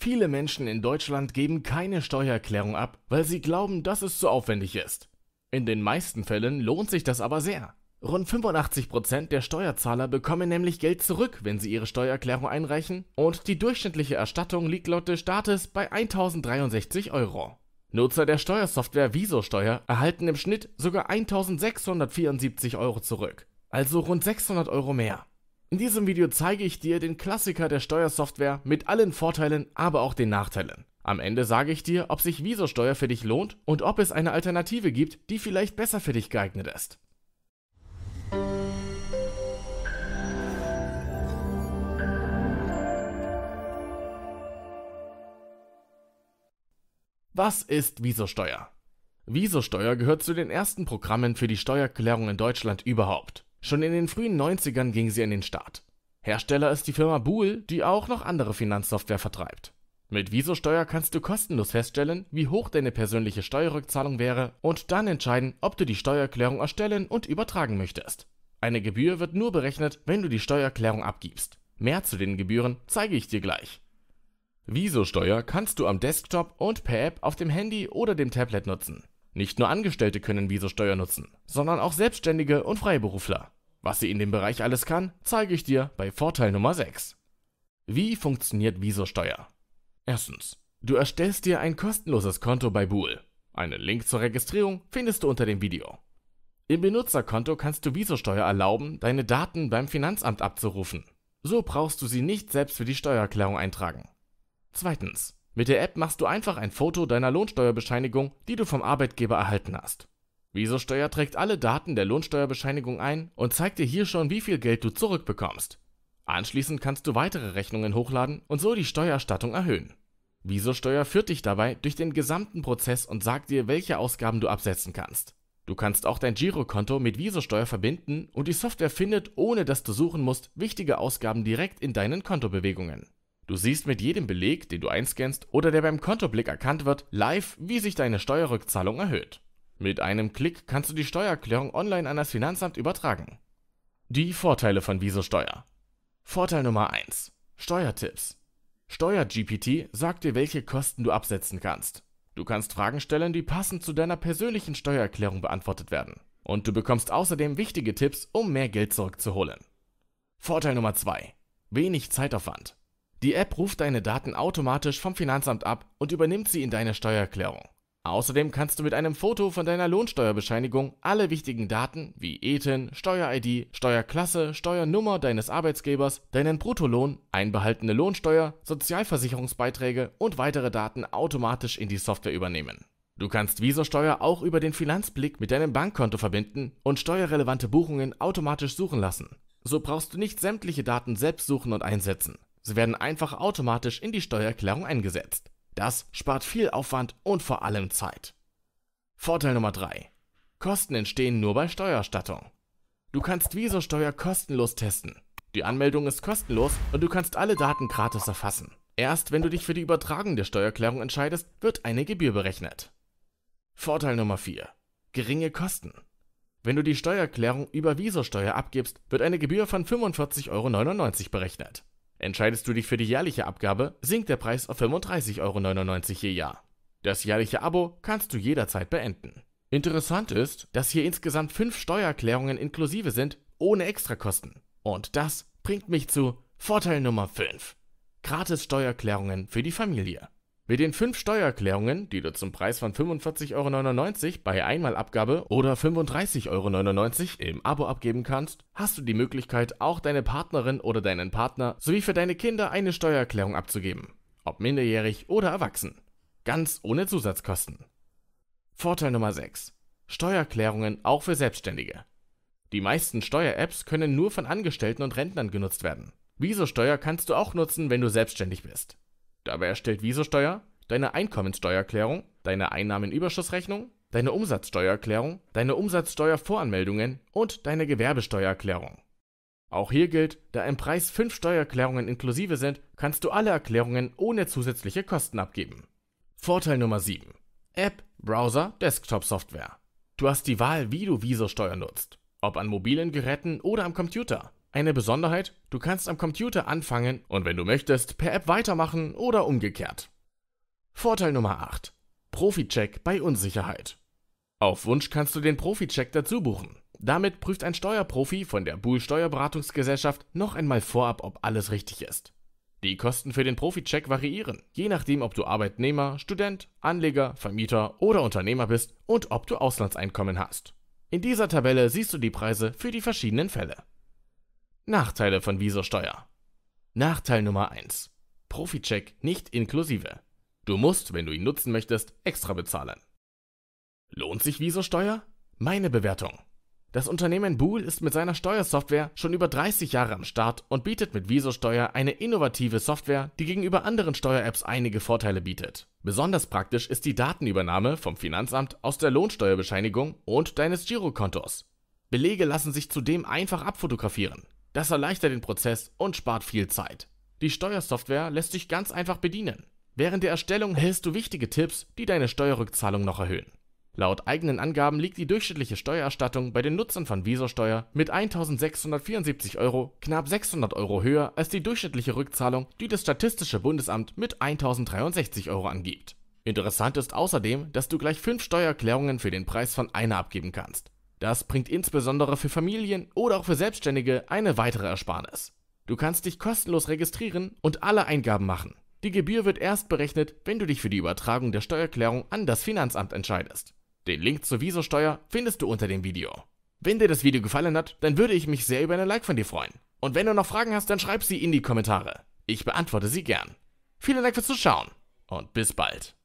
Viele Menschen in Deutschland geben keine Steuererklärung ab, weil sie glauben, dass es zu aufwendig ist. In den meisten Fällen lohnt sich das aber sehr. Rund 85% der Steuerzahler bekommen nämlich Geld zurück, wenn sie ihre Steuererklärung einreichen, und die durchschnittliche Erstattung liegt laut des Staates bei 1.063 Euro. Nutzer der Steuersoftware Visosteuer erhalten im Schnitt sogar 1.674 Euro zurück, also rund 600 Euro mehr. In diesem Video zeige ich dir den Klassiker der Steuersoftware mit allen Vorteilen, aber auch den Nachteilen. Am Ende sage ich dir, ob sich Visosteuer für dich lohnt und ob es eine Alternative gibt, die vielleicht besser für dich geeignet ist. Was ist Visosteuer? Visosteuer gehört zu den ersten Programmen für die Steuererklärung in Deutschland überhaupt. Schon in den frühen 90ern ging sie an den Start. Hersteller ist die Firma Boole, die auch noch andere Finanzsoftware vertreibt. Mit Visosteuer kannst du kostenlos feststellen, wie hoch deine persönliche Steuerrückzahlung wäre und dann entscheiden, ob du die Steuererklärung erstellen und übertragen möchtest. Eine Gebühr wird nur berechnet, wenn du die Steuererklärung abgibst. Mehr zu den Gebühren zeige ich dir gleich. Visosteuer kannst du am Desktop und per App auf dem Handy oder dem Tablet nutzen. Nicht nur Angestellte können Visosteuer nutzen, sondern auch Selbstständige und Freiberufler. Was sie in dem Bereich alles kann, zeige ich dir bei Vorteil Nummer 6. Wie funktioniert Visosteuer? Erstens, du erstellst dir ein kostenloses Konto bei Boole. Einen Link zur Registrierung findest du unter dem Video. Im Benutzerkonto kannst du Visosteuer erlauben, deine Daten beim Finanzamt abzurufen. So brauchst du sie nicht selbst für die Steuererklärung eintragen. Zweitens, mit der App machst du einfach ein Foto deiner Lohnsteuerbescheinigung, die du vom Arbeitgeber erhalten hast. Visosteuer trägt alle Daten der Lohnsteuerbescheinigung ein und zeigt dir hier schon, wie viel Geld du zurückbekommst. Anschließend kannst du weitere Rechnungen hochladen und so die Steuererstattung erhöhen. Visosteuer führt dich dabei durch den gesamten Prozess und sagt dir, welche Ausgaben du absetzen kannst. Du kannst auch dein Girokonto mit Visosteuer verbinden und die Software findet, ohne dass du suchen musst, wichtige Ausgaben direkt in deinen Kontobewegungen. Du siehst mit jedem Beleg, den du einscannst oder der beim Kontoblick erkannt wird, live, wie sich deine Steuerrückzahlung erhöht. Mit einem Klick kannst du die Steuererklärung online an das Finanzamt übertragen. Die Vorteile von Visosteuer. Vorteil Nummer 1. Steuertipps. SteuerGPT sagt dir, welche Kosten du absetzen kannst. Du kannst Fragen stellen, die passend zu deiner persönlichen Steuererklärung beantwortet werden. Und du bekommst außerdem wichtige Tipps, um mehr Geld zurückzuholen. Vorteil Nummer 2. Wenig Zeitaufwand. Die App ruft deine Daten automatisch vom Finanzamt ab und übernimmt sie in deine Steuererklärung. Außerdem kannst du mit einem Foto von deiner Lohnsteuerbescheinigung alle wichtigen Daten wie ETIN, Steuer-ID, Steuerklasse, Steuernummer deines Arbeitgebers, deinen Bruttolohn, einbehaltene Lohnsteuer, Sozialversicherungsbeiträge und weitere Daten automatisch in die Software übernehmen. Du kannst Visosteuer auch über den Finanzblick mit deinem Bankkonto verbinden und steuerrelevante Buchungen automatisch suchen lassen. So brauchst du nicht sämtliche Daten selbst suchen und einsetzen. Sie werden einfach automatisch in die Steuererklärung eingesetzt. Das spart viel Aufwand und vor allem Zeit. Vorteil Nummer 3. Kosten entstehen nur bei Steuererstattung. Du kannst Visosteuer kostenlos testen. Die Anmeldung ist kostenlos und du kannst alle Daten gratis erfassen. Erst wenn du dich für die Übertragung der Steuererklärung entscheidest, wird eine Gebühr berechnet. Vorteil Nummer 4. Geringe Kosten. Wenn du die Steuererklärung über Visosteuer abgibst, wird eine Gebühr von 45,99 Euro berechnet. Entscheidest du dich für die jährliche Abgabe, sinkt der Preis auf 35,99 Euro je Jahr. Das jährliche Abo kannst du jederzeit beenden. Interessant ist, dass hier insgesamt 5 Steuererklärungen inklusive sind, ohne Extrakosten. Und das bringt mich zu Vorteil Nummer 5. Gratis Steuererklärungen für die Familie. Mit den 5 Steuererklärungen, die du zum Preis von 45,99 Euro bei Einmalabgabe oder 35,99 Euro im Abo abgeben kannst, hast du die Möglichkeit, auch deine Partnerin oder deinen Partner sowie für deine Kinder eine Steuererklärung abzugeben. Ob minderjährig oder erwachsen. Ganz ohne Zusatzkosten. Vorteil Nummer 6. Steuererklärungen auch für Selbstständige. Die meisten Steuer-Apps können nur von Angestellten und Rentnern genutzt werden. Visosteuer kannst du auch nutzen, wenn du selbstständig bist. Dabei erstellt Visosteuer deine Einkommenssteuererklärung, deine Einnahmenüberschussrechnung, deine Umsatzsteuererklärung, deine Umsatzsteuervoranmeldungen und deine Gewerbesteuererklärung. Auch hier gilt, da im Preis 5 Steuererklärungen inklusive sind, kannst du alle Erklärungen ohne zusätzliche Kosten abgeben. Vorteil Nummer 7. App, Browser, Desktop-Software. Du hast die Wahl, wie du Visosteuer nutzt. Ob an mobilen Geräten oder am Computer. Eine Besonderheit: Du kannst am Computer anfangen und wenn du möchtest, per App weitermachen oder umgekehrt. Vorteil Nummer 8: Profi-Check bei Unsicherheit. Auf Wunsch kannst du den Profi-Check dazu buchen. Damit prüft ein Steuerprofi von der Buhl Steuerberatungsgesellschaft noch einmal vorab, ob alles richtig ist. Die Kosten für den Profi-Check variieren, je nachdem, ob du Arbeitnehmer, Student, Anleger, Vermieter oder Unternehmer bist und ob du Auslandseinkommen hast. In dieser Tabelle siehst du die Preise für die verschiedenen Fälle. Nachteile von Visosteuer. Nachteil Nummer 1: Profi-Check nicht inklusive. Du musst, wenn du ihn nutzen möchtest, extra bezahlen. Lohnt sich Visosteuer? Meine Bewertung: Das Unternehmen Buhl ist mit seiner Steuersoftware schon über 30 Jahre am Start und bietet mit Visosteuer eine innovative Software, die gegenüber anderen Steuer-Apps einige Vorteile bietet. Besonders praktisch ist die Datenübernahme vom Finanzamt aus der Lohnsteuerbescheinigung und deines Girokontos. Belege lassen sich zudem einfach abfotografieren. Das erleichtert den Prozess und spart viel Zeit. Die Steuersoftware lässt sich ganz einfach bedienen. Während der Erstellung erhältst du wichtige Tipps, die deine Steuerrückzahlung noch erhöhen. Laut eigenen Angaben liegt die durchschnittliche Steuererstattung bei den Nutzern von Visosteuer mit 1.674 € knapp 600 € höher als die durchschnittliche Rückzahlung, die das Statistische Bundesamt mit 1.063 € angibt. Interessant ist außerdem, dass du gleich 5 Steuererklärungen für den Preis von einer abgeben kannst. Das bringt insbesondere für Familien oder auch für Selbstständige eine weitere Ersparnis. Du kannst dich kostenlos registrieren und alle Eingaben machen. Die Gebühr wird erst berechnet, wenn du dich für die Übertragung der Steuererklärung an das Finanzamt entscheidest. Den Link zur Visosteuer findest du unter dem Video. Wenn dir das Video gefallen hat, dann würde ich mich sehr über ein Like von dir freuen. Und wenn du noch Fragen hast, dann schreib sie in die Kommentare. Ich beantworte sie gern. Vielen Dank fürs Zuschauen und bis bald.